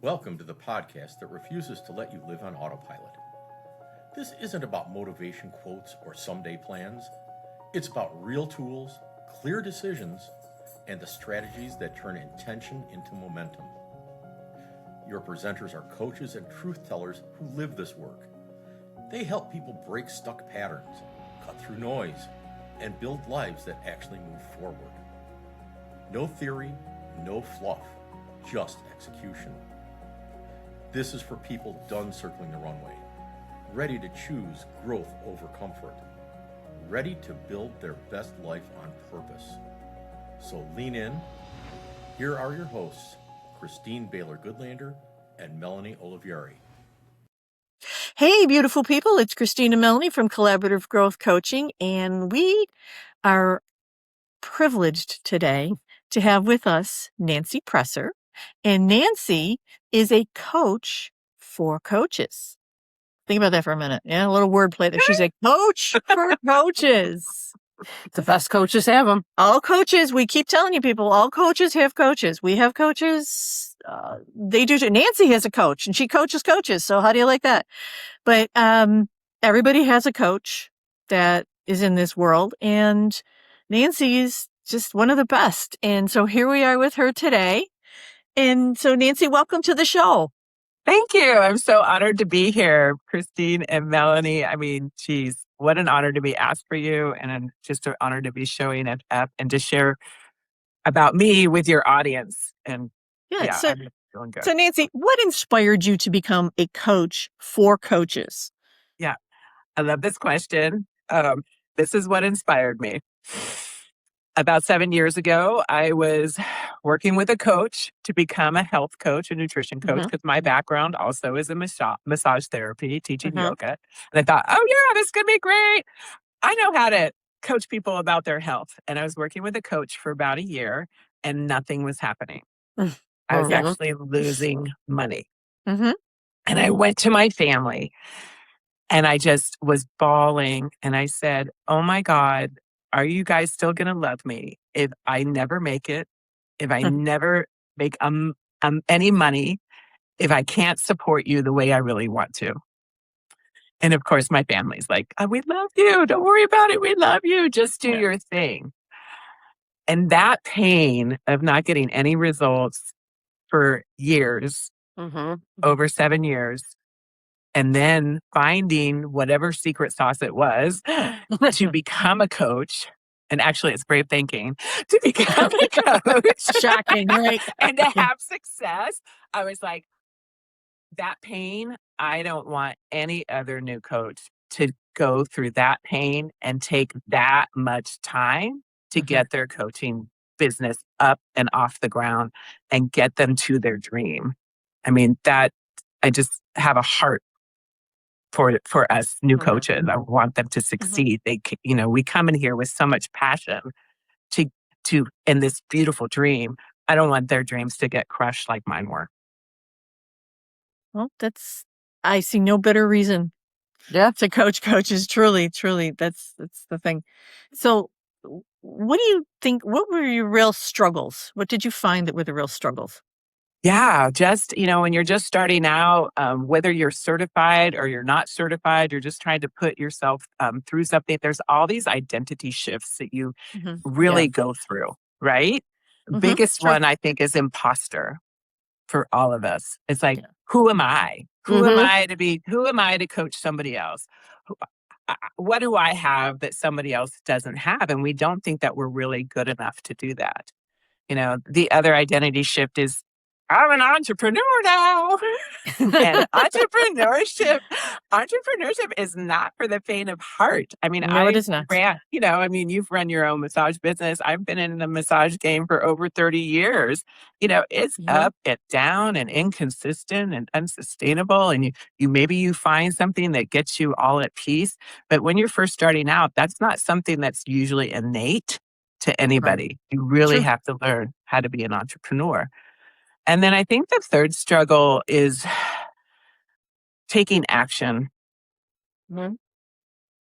Welcome to the podcast that refuses to let you live on autopilot. This isn't about motivation quotes or someday plans. It's about real tools, clear decisions, and the strategies that turn intention into momentum. Your presenters are coaches and truth tellers who live this work. They help people break stuck patterns, cut through noise, and build lives that actually move forward. No theory, no fluff, just execution. This is for people done circling the runway, ready to choose growth over comfort, ready to build their best life on purpose. So lean in. Here are your hosts, Christine Baylor-Goodlander and Melanie Olivieri. Hey, beautiful people. It's Christine and Melanie from Collaborative Growth Coaching, and we are privileged today to have with us Nancy Presser. And Nancy is a coach for coaches. Think about that for a minute. Yeah, a little wordplay there. She's a coach for coaches. The best coaches have them. All coaches, we keep telling you people, all coaches have coaches. We have coaches. They do too. Nancy has a coach, and she coaches coaches. So how do you like that? But everybody has a coach that is in this world, and Nancy's just one of the best. And so here we are with her today. And so, Nancy, welcome to the show. Thank you. I'm so honored to be here, Christine and Melanie. I mean, geez, what an honor to be asked for you, and just an honor to be showing it up and to share about me with your audience. And Yeah. I'm feeling good. So, Nancy, what inspired you to become a coach for coaches? Yeah, I love this question. This is what inspired me. About 7 years ago, I was working with a coach to become a health coach, a nutrition coach, because my background also is in massage therapy, teaching yoga. And I thought, oh yeah, this could be great. I know how to coach people about their health. And I was working with a coach for about a year and nothing was happening. I was actually losing money. And I went to my family and I just was bawling. And I said, oh my God, are you guys still going to love me if I never make it, if I never make any money, if I can't support you the way I really want to? And of course, my family's like, oh, we love you. Don't worry about it. We love you. Just do your thing. And that pain of not getting any results for years, over 7 years, and then finding whatever secret sauce it was to become a coach. And actually, it's brave thinking to become a coach. Shocking, right? And to have success. I was like, that pain, I don't want any other new coach to go through that pain and take that much time to get their coaching business up and off the ground and get them to their dream. I mean, I just have a heart for us new coaches. I want them to succeed. We come in here with so much passion to in this beautiful dream. I don't want their dreams to get crushed like mine were. Well, I see no better reason. Yeah. To coach coaches. Truly, that's the thing. So what do you think, what were your real struggles? What did you find that were the real struggles? Yeah, just, when you're just starting out, whether you're certified or you're not certified, you're just trying to put yourself through something. There's all these identity shifts that you really go through, right? Biggest one, I think, is imposter for all of us. It's like, who am I? Who am I to coach somebody else? What do I have that somebody else doesn't have? And we don't think that we're really good enough to do that. The other identity shift is, I'm an entrepreneur now. And entrepreneurship is not for the faint of heart. I mean, no, it is not. You've run your own massage business. I've been in the massage game for over 30 years. It's up and down and inconsistent and unsustainable. And you find something that gets you all at peace. But when you're first starting out, that's not something that's usually innate to anybody. You really have to learn how to be an entrepreneur. And then I think the third struggle is taking action.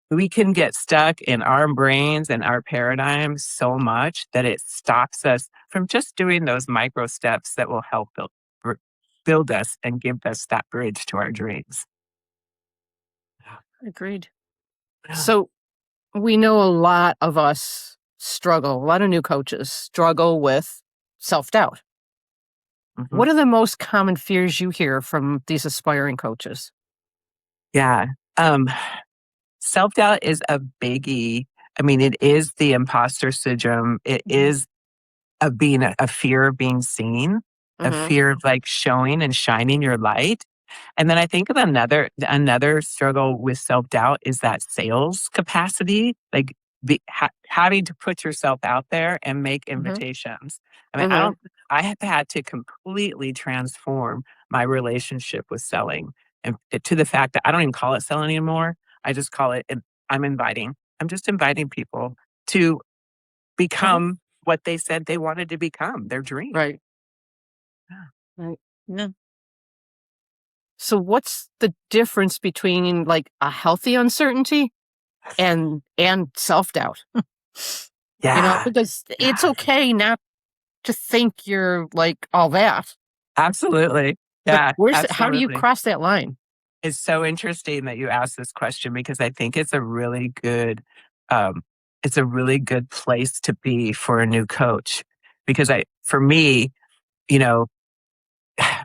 We can get stuck in our brains and our paradigms so much that it stops us from just doing those micro steps that will help build us and give us that bridge to our dreams. Agreed. Yeah. So we know a lot of us struggle, a lot of new coaches struggle with self-doubt. Mhm. What are the most common fears you hear from these aspiring coaches? Yeah. Self-doubt is a biggie. I mean, it is the imposter syndrome. It is a fear of being seen, a Mhm. fear of like showing and shining your light. And then I think of another struggle with self-doubt is that sales capacity, like having to put yourself out there and make invitations. I mean, Mhm. I have had to completely transform my relationship with selling and to the fact that I don't even call it selling anymore. I just call it, I'm just inviting people to become what they said they wanted to become, their dream. Right. Yeah. Right. Yeah. So what's the difference between like a healthy uncertainty and self-doubt? Yeah. Because it's Yeah. okay not to think you're like all that. Absolutely. But Yeah, how do you absolutely. cross that line? It's so interesting that you asked this question because I think um, it's a really good place to be for a new coach. Because for me, you know,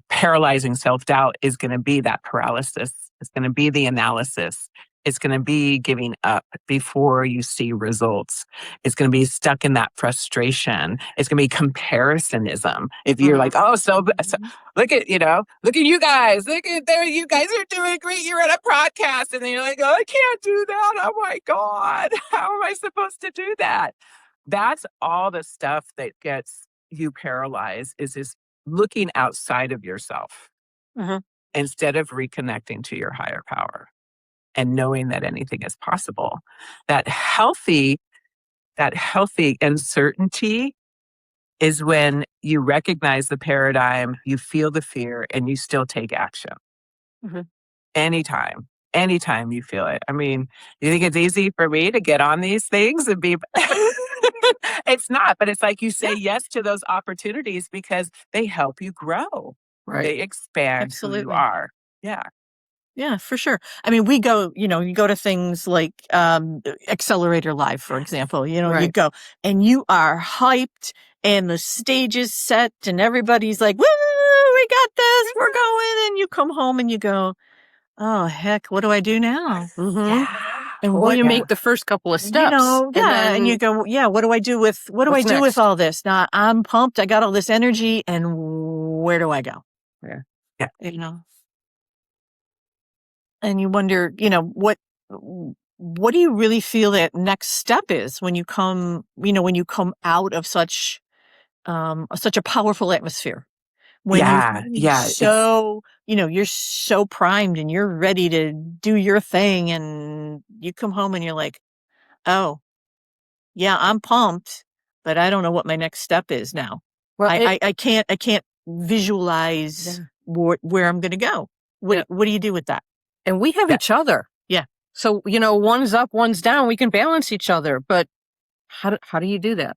paralyzing self-doubt is going to be that paralysis. It's going to be the analysis. It's going to be giving up before you see results. It's going to be stuck in that frustration. It's going to be comparisonism. If you're like, oh, so look at you guys. Look at there, you guys are doing great. You're on a podcast. And then you're like, oh, I can't do that. Oh my God. How am I supposed to do that? That's all the stuff that gets you paralyzed is this looking outside of yourself Mhm. instead of reconnecting to your higher power and knowing that anything is possible. That healthy uncertainty is when you recognize the paradigm, you feel the fear, and you still take action. Mhm. Anytime you feel it. I mean, you think it's easy for me to get on these things and be it's not, but it's like you say yes to those opportunities because they help you grow. Right. They expand who you Absolutely. are. Yeah. Yeah, for sure. I mean, you go to things like Accelerator Live, for example. You Right. go and you are hyped and the stage is set and everybody's like, woo, we got this, we're going. And you come home and you go, oh, heck, what do I do now? Yeah. And Or what, you make the first couple of steps. and then you go, yeah, what do I do with What's next? all this? Now I'm pumped. I got all this energy and where do I go? Yeah. And you wonder, what do you really feel that next step is when you come out of such a powerful atmosphere? When Yeah. you're so primed and you're ready to do your thing and you come home and you're like, oh, yeah, I'm pumped, but I don't know what my next step is now. Well, I can't visualize where I'm going to go. What do you do with that? and we have Yeah. each other. Yeah. So, one's up, one's down. We can balance each other. But how do you do that?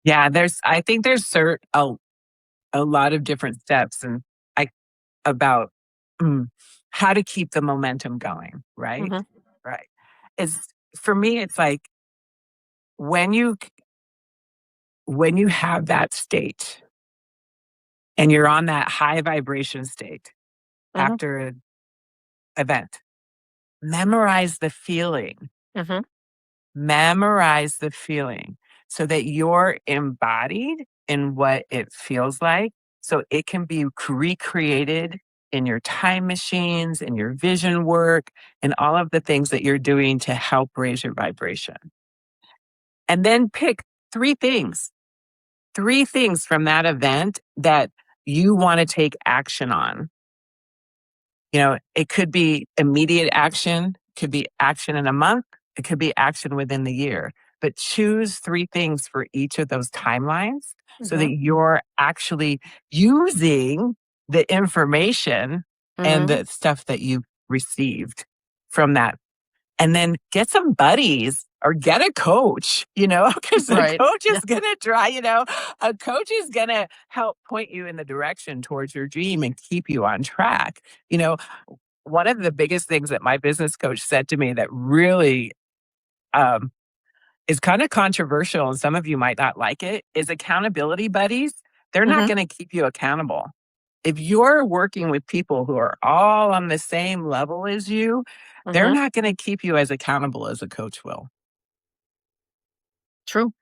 Yeah. I think there's a lot of different steps and about how to keep the momentum going. Right. Mhm. Right. For me, it's like when you have that state and you're on that high vibration state Mhm. after an event, memorize the feeling. Mhm. Memorize the feeling so that you're embodied in what it feels like. So it can be recreated in your time machines, in your vision work, and all of the things that you're doing to help raise your vibration. And then pick three things from that event that you want to take action on. It could be immediate action, could be action in a month, it could be action within the year. But choose three things for each of those timelines so that you're actually using the information and the stuff that you received from that. And then get some buddies or get a coach, because the Right. coach is Yeah. going to try, a coach is going to help point you in the direction towards your dream and keep you on track. One of the biggest things that my business coach said to me that really um, is kind of controversial, and some of you might not like it, is accountability buddies. They're not Mhm. going to keep you accountable. If you're working with people who are all on the same level as you, they're Mhm. not going to keep you as accountable as a coach will. True.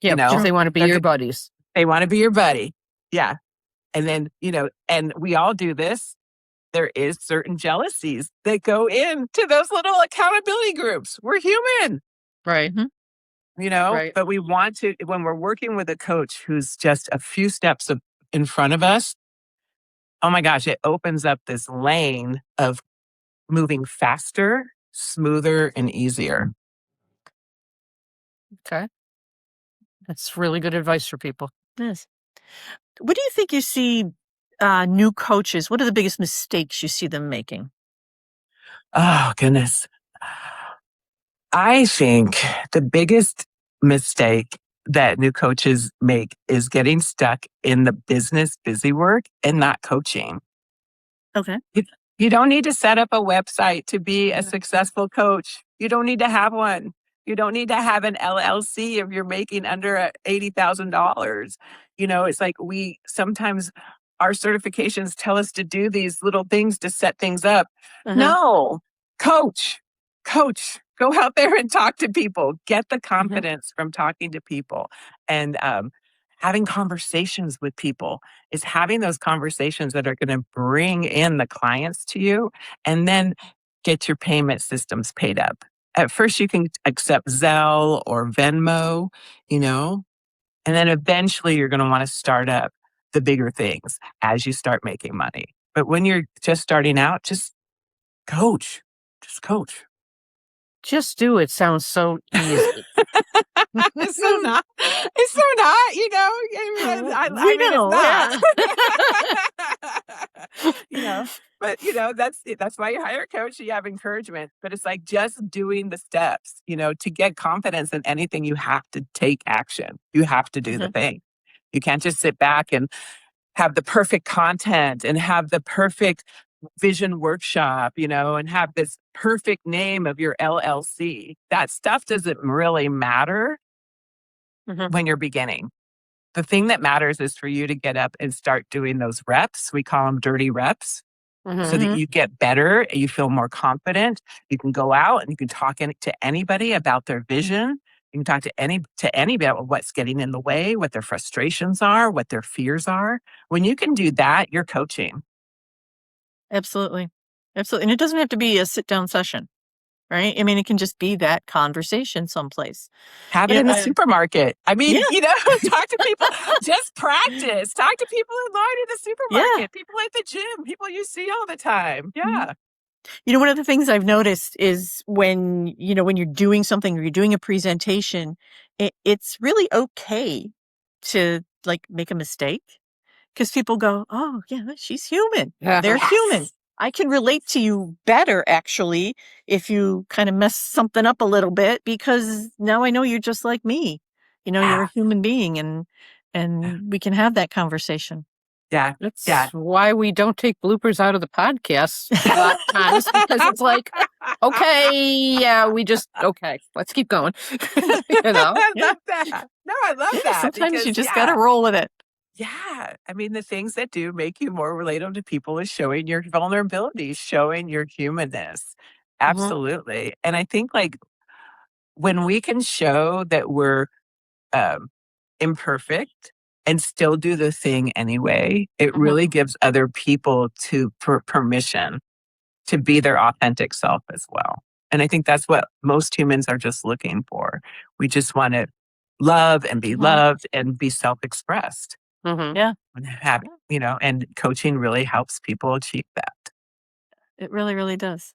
Yeah, You because know, they want to be They're your g- buddies. they want to be your buddy. Yeah. And then, and we all do this. There is certain jealousies that go into those little accountability groups. We're human. Right. Mhm. Right. But we want to, when we're working with a coach who's just a few steps in front of us, oh my gosh, it opens up this lane of moving faster, smoother, and easier. Okay. That's really good advice for people. Yes. What do you think you see new coaches? What are the biggest mistakes you see them making? Oh, goodness. I think the biggest mistake that new coaches make is getting stuck in the business busy work and not coaching. Okay. You, you don't need to set up a website to be a successful coach. You don't need to have one. You don't need to have an LLC if you're making under $80,000. It's like we sometimes our certifications tell us to do these little things to set things up. Uh-huh. No, coach, coach, go out there and talk to people. Get the confidence from talking to people and having conversations with people is having those conversations that are going to bring in the clients to you and then get your payment systems paid up. At first, you can accept Zelle or Venmo, and then eventually you're going to want to start up the bigger things as you start making money. But when you're just starting out, coach, just coach. Just do it sounds so easy. It's so not. It's so not. I We mean, it's know. not. But that's why you hire a coach. You have encouragement, but it's like just doing the steps. To get confidence in anything, you have to take action. You have to do the Mhm. thing. You can't just sit back and have the perfect content and have the perfect vision workshop, and have this perfect name of your LLC. That stuff doesn't really matter Mhm. when you're beginning. The thing that matters is for you to get up and start doing those reps. We call them dirty reps so that Mhm. you get better and you feel more confident. You can go out and you can talk to anybody about their vision. You can talk to anybody about what's getting in the way, what their frustrations are, what their fears are. When you can do that, you're coaching. Absolutely. Absolutely. And it doesn't have to be a sit down session, right? I mean, it can just be that conversation someplace. Have it You in know, the supermarket. I mean, yeah. talk to people. Just practice. Talk to people in line in the Yeah. supermarket, people at the gym, people you see all the time. Mhm. Yeah. One of the things I've noticed is when you're doing something or you're doing a presentation, it's really okay to like make a mistake because people go, oh, yeah, she's human. They're human. Yes. I can relate to you better, actually, if you kind of mess something up a little bit because now I know you're just like me. You're a Yeah. human being and we can have that conversation. Yeah. That's why we don't take bloopers out of the podcast a lot of times because it's like, okay, yeah, okay, let's keep going. I Yeah. love that. No, I love Yeah. that Sometimes you because, just got to roll with it. yeah. I mean, the things that do make you more relatable to people is showing your vulnerability, showing your humanness. Mhm. Absolutely. And I think like when we can show that we're um, imperfect and still do the thing anyway, it Mhm. really gives other people permission to be their authentic self as well. And I think that's what most humans are just looking for. We just want to love and be Mhm. loved and be self-expressed Yeah. and have, and coaching really helps people achieve that. It really, really does.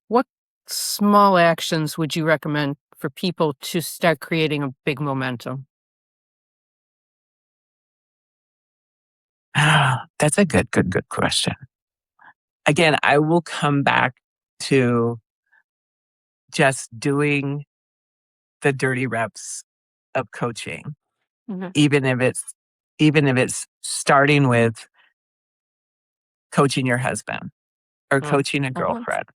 What small actions would you recommend for people to start creating a big momentum? That's a good question. Again, I will come back to just doing the dirty reps of coaching, Mm-hmm. even if it's starting with coaching your husband or coaching a girlfriend.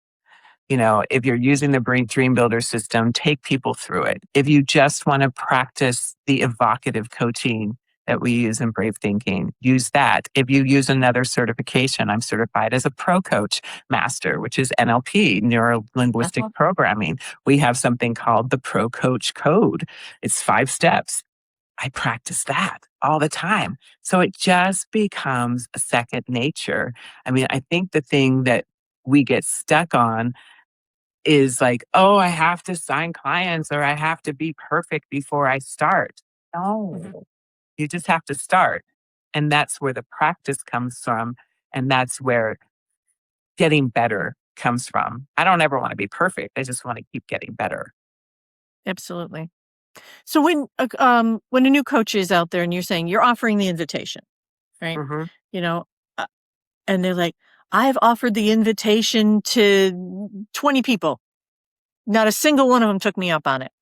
If you're using the Dream Builder system, take people through it. If you just want to practice the evocative coaching that we use in Brave Thinking, use that. If you use another certification, I'm certified as a Pro Coach Master, which is NLP, Neuro Linguistic Programming. We have something called the Pro Coach Code. It's 5 steps. I practice that all the time. So it just becomes a second nature. I mean, I think the thing that we get stuck on is like, oh, I have to sign clients or I have to be perfect before I start. No, you just have to start. And that's where the practice comes from. And that's where getting better comes from. I don't ever want to be perfect. I just want to keep getting better. Absolutely. So when a new coach is out there and you're saying you're offering the invitation, right? Uh, and they're like, I've offered the invitation to 20 people. Not a single one of them took me up on it.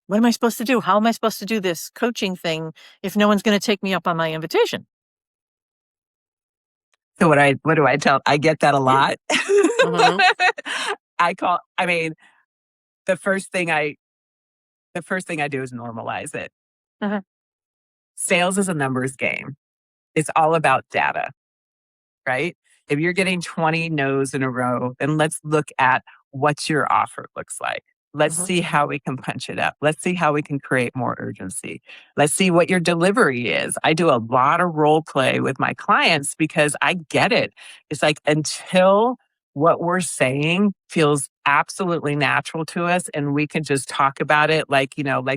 What am I supposed to do? How am I supposed to do this coaching thing if no one's going to take me up on my invitation? So what do I tell? I get that a lot. The first thing I do is normalize it. Sales is a numbers game. It's all about data, right? If you're getting 20 no's in a row, then let's look at what your offer looks like. Let's see how we can punch it up. Let's see how we can create more urgency. Let's see what your delivery is. I do a lot of role play with my clients because I get it. It's like until what we're saying feels absolutely natural to us and we can just talk about it like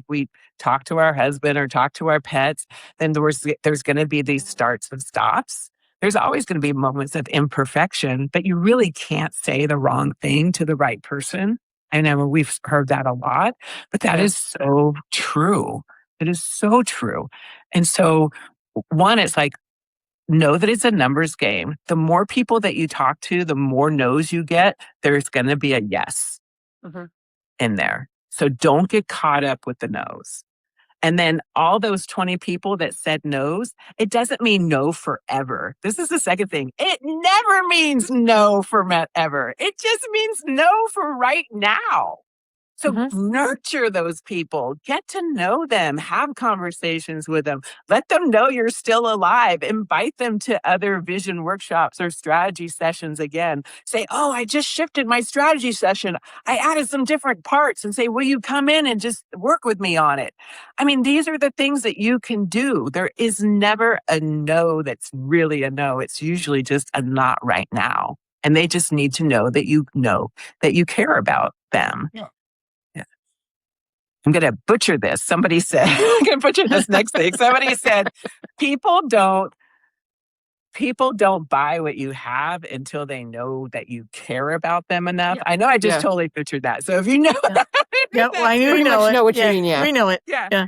we talk to our husband or talk to our pets, then there's going to be these starts and stops. There's always going to be moments of imperfection, but you really can't say the wrong thing to the right person. I know we've heard that a lot, but that is so true. It is so true. And so one, it's like, know that it's a numbers game. The more people that you talk to, the more no's you get, there's going to be a yes in there. So don't get caught up with the no's. And then all those 20 people that said no's, it doesn't mean no forever. This is the second thing. It never means no forever. It just means no for right now. So nurture those people, get to know them, have conversations with them, let them know you're still alive, invite them to other vision workshops or strategy sessions again. Say, oh, I just shifted my strategy session. I added some different parts and say, will you come in and just work with me on it? I mean, these are the things that you can do. There is never a no that's really a no. It's usually just a not right now. And they just need to know that you care about them. Yeah. I'm going to butcher this. Somebody said, I'm going to butcher this next thing. Somebody said, people don't buy what you have until they know that you care about them enough. Yeah. I know I just totally butchered that. So if you know that, well, I know what you mean. Yeah. We know it. Yeah.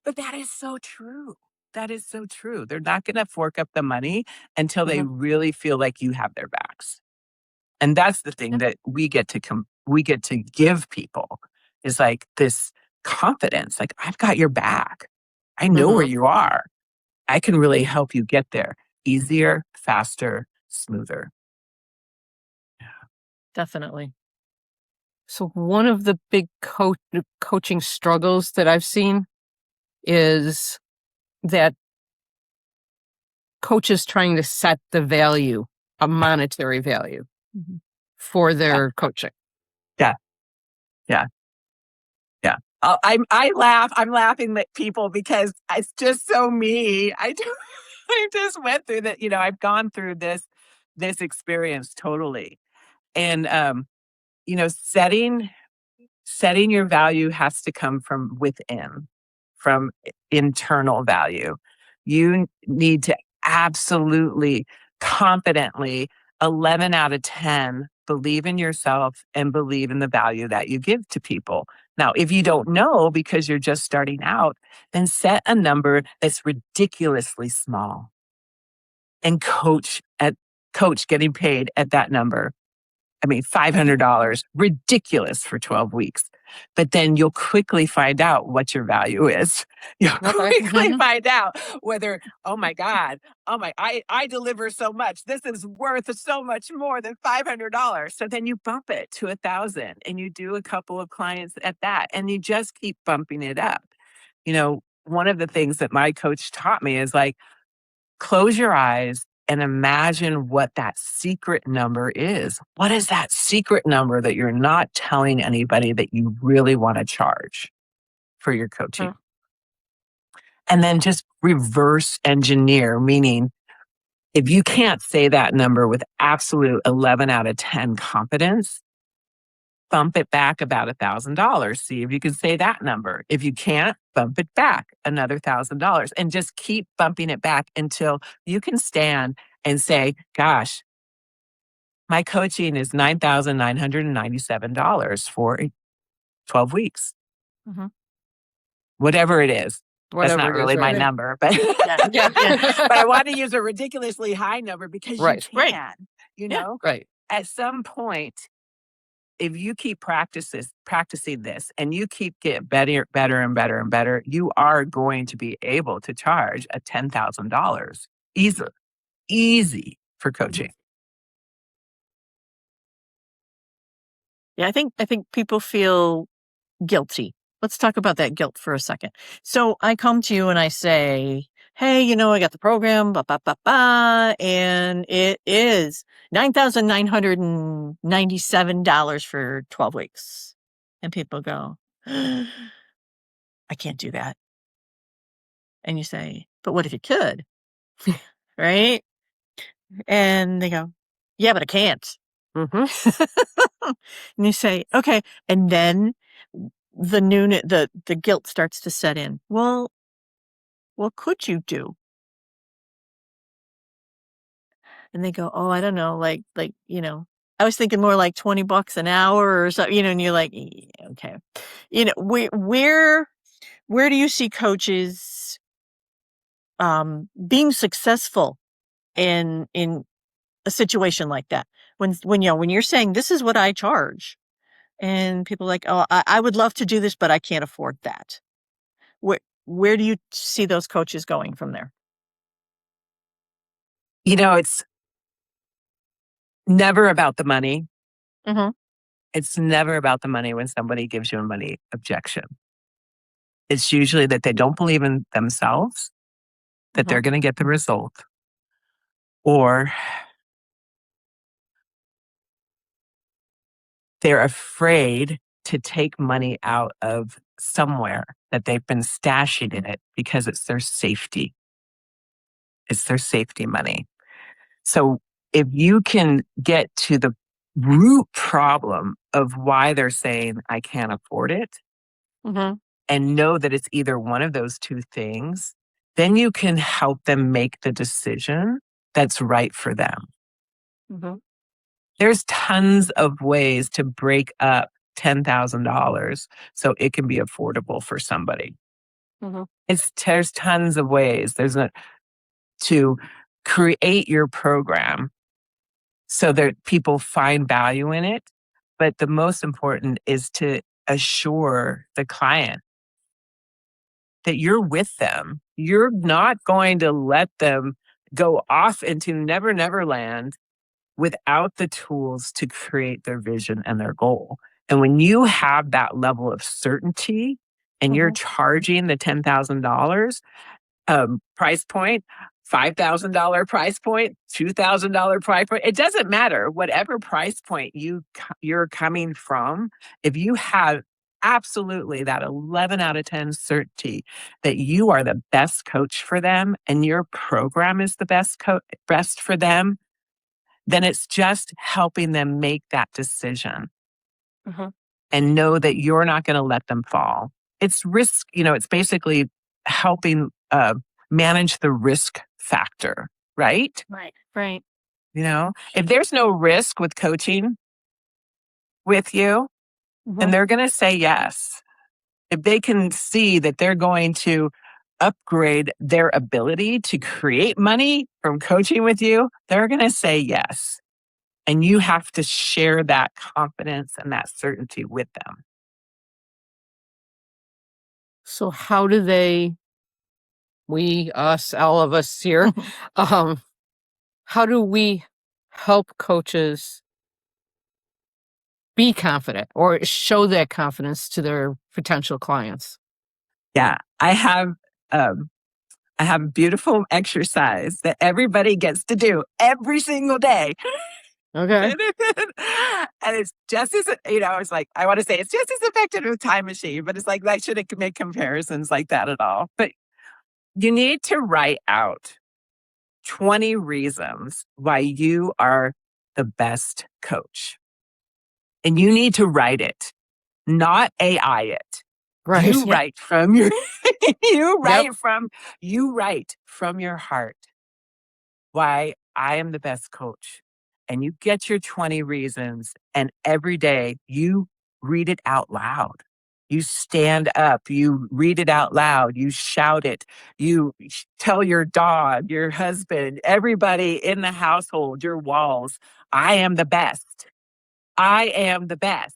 But that is so true. That is so true. They're not going to fork up the money until they really feel like you have their backs. And that's the thing that we get to give people is like this confidence. Like, I've got your back. I know where you are. I can really help you get there. Easier, faster, smoother. Yeah. Definitely. So one of the big coaching struggles that I've seen is that coaches trying to set the value, a monetary value for their coaching. Yeah. I laugh. I'm laughing at people because it's just so me. I just went through that. I've gone through this experience totally. And, setting your value has to come from within, from internal value. You need to absolutely, confidently, 11 out of 10, believe in yourself and believe in the value that you give to people. Now, if you don't know because you're just starting out, then set a number that's ridiculously small and coach getting paid at that number. I mean, $500, ridiculous for 12 weeks. But then you'll quickly find out what your value is. You'll quickly find out whether, oh my God, I deliver so much. This is worth so much more than $500. So then you bump it to $1,000 and you do a couple of clients at that and you just keep bumping it up. One of the things that my coach taught me is like, close your eyes and imagine what that secret number is. What is that secret number that you're not telling anybody that you really want to charge for your coaching? And then just reverse engineer, meaning if you can't say that number with absolute 11 out of 10 confidence, bump it back about $1,000. See if you can say that number. If you can't, bump it back another $1,000 and just keep bumping it back until you can stand and say, gosh, my coaching is $9,997 for 12 weeks. Whatever it is. That's not really my number, but but I want to use a ridiculously high number because you can, Right. At some point, if you keep practicing this and you keep getting better and better, you are going to be able to charge a $10,000 easy for coaching. Yeah, I think people feel guilty. Let's talk about that guilt for a second. So I come to you and I say, hey, I got the program, and it is $9,997 for 12 weeks. And people go, I can't do that. And you say, but what if you could? Right? And they go, yeah, but I can't. And you say, okay. And then the guilt starts to set in. Well, what could you do? And they go, oh, I don't know, like, I was thinking more like $20 an hour or something, and you're like, yeah, okay. Where do you see coaches being successful in a situation like that? When you're saying this is what I charge, and people are like, oh, I would love to do this, but I can't afford that. Where do you see those coaches going from there? It's never about the money. It's never about the money when somebody gives you a money objection. It's usually that they don't believe in themselves, that they're going to get the result, or they're afraid to take money out of somewhere that they've been stashing in it because it's their safety. It's their safety money. So if you can get to the root problem of why they're saying, I can't afford it, and know that it's either one of those two things, then you can help them make the decision that's right for them. There's tons of ways to break up $10,000 so it can be affordable for somebody. There's tons of ways. To create your program so that people find value in it. But the most important is to assure the client that you're with them. You're not going to let them go off into never land without the tools to create their vision and their goal. And when you have that level of certainty and you're charging the $10,000 price point, $5,000 price point, $2,000 price point, it doesn't matter. Whatever price point you're coming from, if you have absolutely that 11 out of 10 certainty that you are the best coach for them and your program is the best for them, then it's just helping them make that decision and know that you're not going to let them fall. It's risk, it's basically helping manage the risk factor, right? Right. If there's no risk with coaching with you, then they're going to say yes. If they can see that they're going to upgrade their ability to create money from coaching with you, they're going to say yes. And you have to share that confidence and that certainty with them. So how do they, we, us, all of us here, how do we help coaches be confident or show that confidence to their potential clients? Yeah, I have a beautiful exercise that everybody gets to do every single day. Okay. And it's just as, it's like, I want to say it's just as effective as a time machine, but it's like, I shouldn't make comparisons like that at all. But you need to write out 20 reasons why you are the best coach. And you need to write it, not AI it. Right. You Yeah. write from your you write from your heart why I am the best coach. And you get your 20 reasons, and every day you read it out loud. You stand up, you read it out loud, you shout it, you tell your dog, your husband, everybody in the household, your walls, I am the best. I am the best.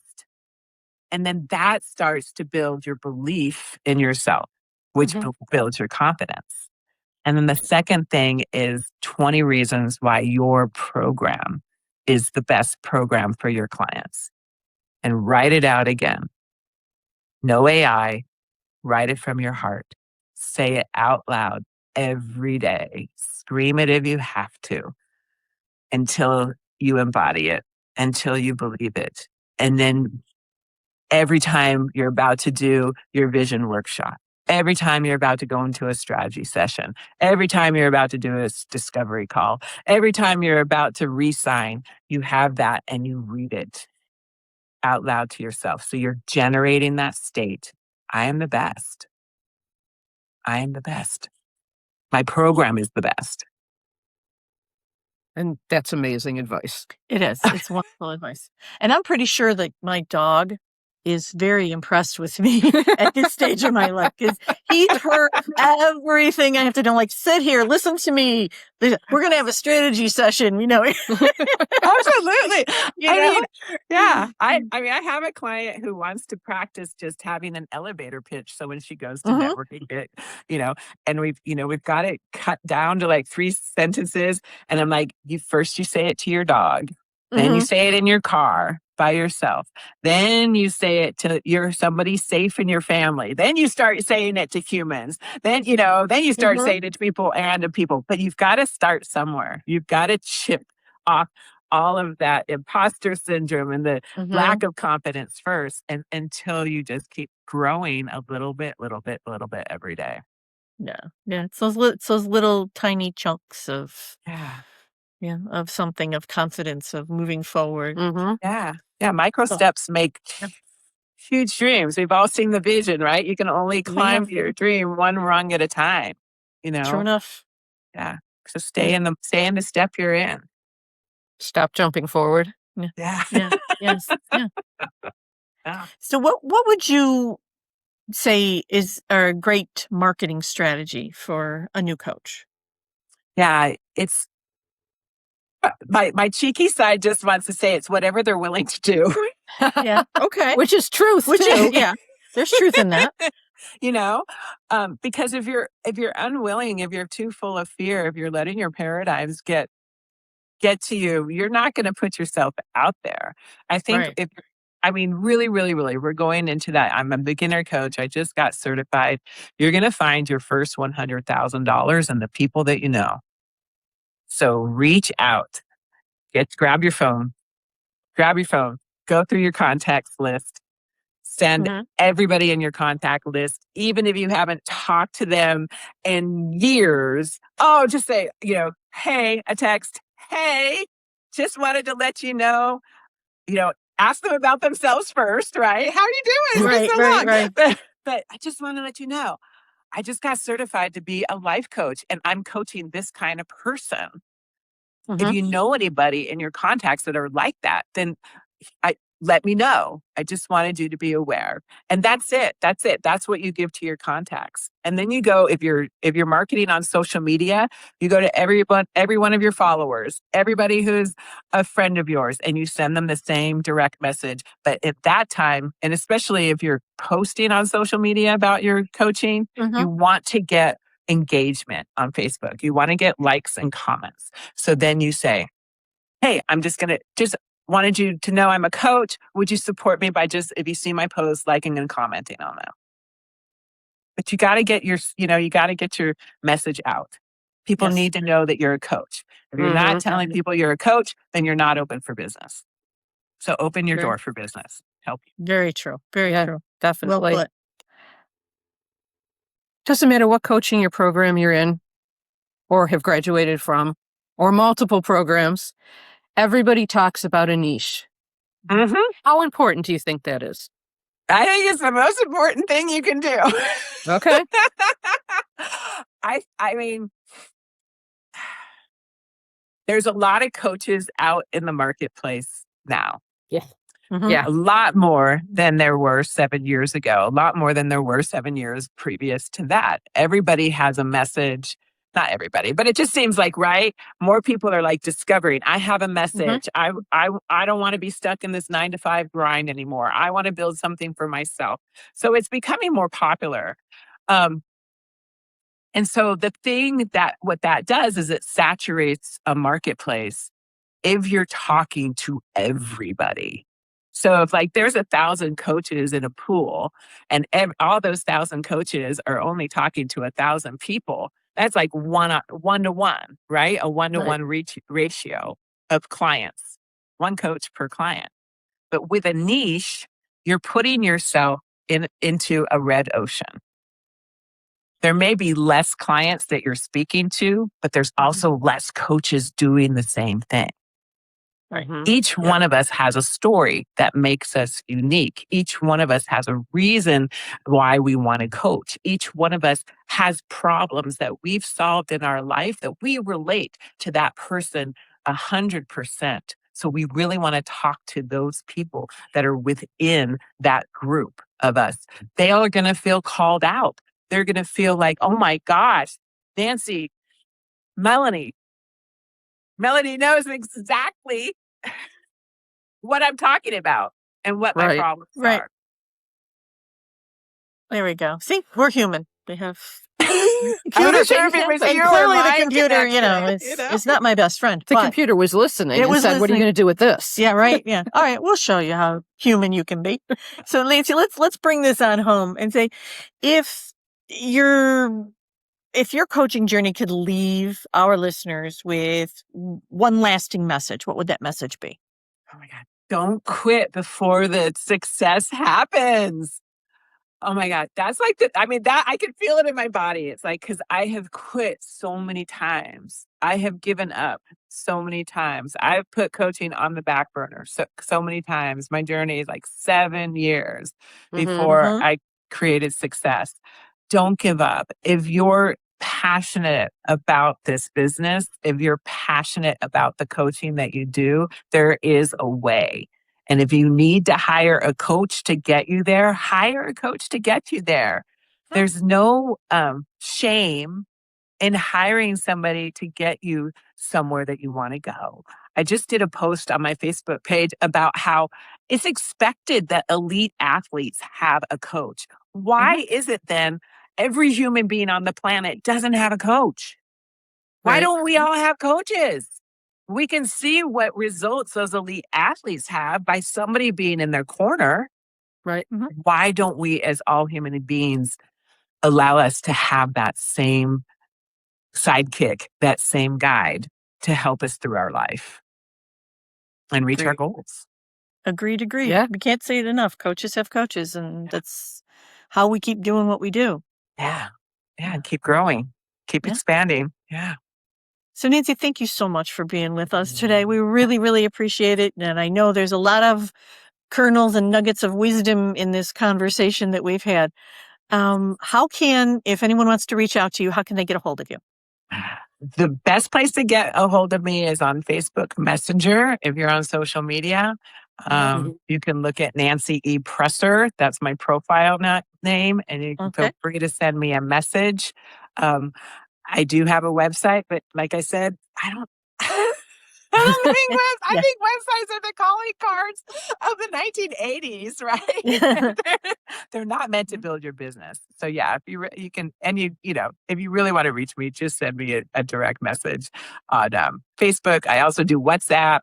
And then that starts to build your belief in yourself, which builds your confidence. And then the second thing is 20 reasons why your program is the best program for your clients. And write it out again. No AI, write it from your heart. Say it out loud every day. Scream it if you have to until you embody it, until you believe it. And then every time you're about to do your vision workshop, every time you're about to go into a strategy session, every time you're about to do a discovery call, every time you're about to re-sign, you have that and you read it out loud to yourself. So you're generating that state. I am the best. I am the best. My program is the best. And that's amazing advice. It is. It's wonderful advice. And I'm pretty sure that my dog is very impressed with me at this stage of my life because he's heard everything I have to do. Like, sit here, listen to me. We're going to have a strategy session, Absolutely. Yeah. I have a client who wants to practice just having an elevator pitch. So when she goes to networking, and we've got it cut down to like 3 sentences. And I'm like, you say it to your dog. Then you say it in your car by yourself. Then you say it to somebody safe in your family. Then you start saying it to humans. Then you start saying it to people and to people. But you've got to start somewhere. You've got to chip off all of that imposter syndrome and the lack of confidence first, and until you just keep growing a little bit every day. Yeah. It's those little tiny chunks of of something, of confidence, of moving forward. Micro steps make huge dreams. We've all seen the vision, right? You can only climb your dream one rung at a time. True enough. So stay in the step you're in. Stop jumping forward. Yes. Yeah. So what would you say is a great marketing strategy for a new coach? Yeah, it's my cheeky side just wants to say it's whatever they're willing to do. Yeah. Okay. Which is truth. There's truth in that. Because if you're unwilling, if you're too full of fear, if you're letting your paradigms get to you, you're not going to put yourself out there. I think really, really, really, we're going into that. I'm a beginner coach. I just got certified. You're going to find your first $100,000 in the people that you know. So reach out, grab your phone, go through your contacts list, send everybody in your contact list, even if you haven't talked to them in years. Oh, just say, hey, a text. Hey, just wanted to let you know, ask them about themselves first, right? How are you doing? It's been so long. Right. But I just want to let you know, I just got certified to be a life coach and I'm coaching this kind of person. If you know anybody in your contacts that are like that, then let me know. I just wanted you to be aware. And that's it. That's it. That's what you give to your contacts. And then you go, if you're marketing on social media, you go to every one of your followers, everybody who's a friend of yours, and you send them the same direct message. But at that time, and especially if you're posting on social media about your coaching, you want to get engagement on Facebook. You want to get likes and comments. So then you say, hey, I'm just wanted you to know I'm a coach. Would you support me by just, if you see my post, liking and commenting on them? But you got to get your message out. People need to know that you're a coach. If you're not telling people you're a coach, then you're not open for business. So open your door for business. Help you. Very true. Very true. Definitely. Well put. Doesn't matter what coaching your program you're in or have graduated from or multiple programs. Everybody talks about a niche. How important do you think that is? I think it's the most important thing you can do. Okay. I mean, there's a lot of coaches out in the marketplace now. Yeah. Yeah. A lot more than there were 7 years ago, a lot more than there were 7 years previous to that. Everybody has a message. Not everybody, but it just seems like, right? More people are like discovering, I have a message. I don't want to be stuck in this 9-to-5 grind anymore. I want to build something for myself. So it's becoming more popular. And so the thing what that does is it saturates a marketplace if you're talking to everybody. So if like there's 1,000 coaches in a pool and all those 1,000 coaches are only talking to 1,000 people, that's like 1-to-1, right? A 1-to-1 ratio of clients, one coach per client. But with a niche, you're putting yourself into a red ocean. There may be less clients that you're speaking to, but there's also less coaches doing the same thing. Right. Each one of us has a story that makes us unique. Each one of us has a reason why we want to coach. Each one of us has problems that we've solved in our life that we relate to that person 100%. So we really want to talk to those people that are within that group of us. They are going to feel called out. They're going to feel like, oh my gosh, Nancy, Melanie knows exactly what I'm talking about and what my problems are. There we go. See, we're human. They have computer service. And clearly the computer, is not my best friend. The computer was listening and said, what are you going to do with this? Yeah, right. Yeah. All right. We'll show you how human you can be. So Nancy, let's bring this on home and say, if your coaching journey could leave our listeners with one lasting message, what would that message be? Oh my God. Don't quit before the success happens. Oh my God. That's like that I can feel it in my body. It's like, because I have quit so many times. I have given up so many times. I've put coaching on the back burner so many times. My journey is like 7 years before I created success. Don't give up. If you're passionate about this business, if you're passionate about the coaching that you do, there is a way. And if you need to hire a coach to get you there, hire a coach to get you there. There's no shame in hiring somebody to get you somewhere that you want to go. I just did a post on my Facebook page about how it's expected that elite athletes have a coach. Why is it then every human being on the planet doesn't have a coach? Why don't we all have coaches? We can see what results those elite athletes have by somebody being in their corner. Right. Why don't we, as all human beings, allow us to have that same sidekick, that same guide to help us through our life and reach our goals? Agreed. Yeah. We can't say it enough. Coaches have coaches, and that's how we keep doing what we do. Yeah. And keep growing, keep expanding. Yeah. So Nancy, thank you so much for being with us today. We really, really appreciate it. And I know there's a lot of kernels and nuggets of wisdom in this conversation that we've had. If anyone wants to reach out to you, how can they get a hold of you? The best place to get a hold of me is on Facebook Messenger. If you're on social media, You can look at Nancy E. Presser. That's my profile name. And you can feel Okay. free to send me a message. I do have a website, but like I said, I don't I Yeah. think websites are the calling cards of the 1980s, right? They're not meant to build your business. So yeah, if you can, and if you really want to reach me, just send me a direct message on Facebook. I also do WhatsApp.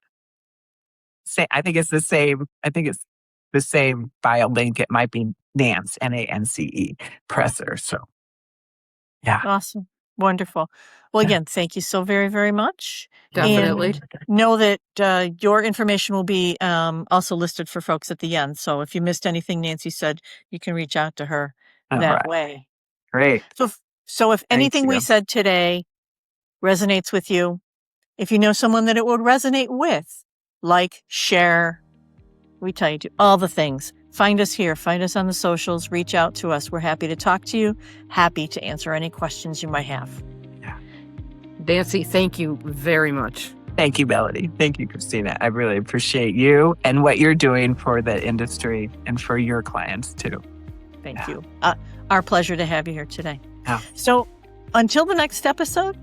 I think it's the same. I think it's the same bio link. It might be Nance, Nance Presser. So yeah. Awesome. Wonderful. Well, Yeah. again, thank you so very, very much. Definitely. And know that your information will be also listed for folks at the end. So if you missed anything Nancy said, you can reach out to her All that right. way. Great. So if anything we you. said today resonates with you, if you know someone that it would resonate with, like, share, we tell you to all the things. Find us here. Find us on the socials. Reach out to us. We're happy to talk to you. Happy to answer any questions you might have. Nancy, thank you very much. Thank you, Melanie. Thank you, Christina. I really appreciate you and what you're doing for the industry and for your clients too. Thank you. Our pleasure to have you here today. Yeah. So until the next episode,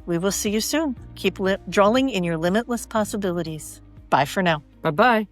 we will see you soon. Keep drawing in your limitless possibilities. Bye for now. Bye-bye.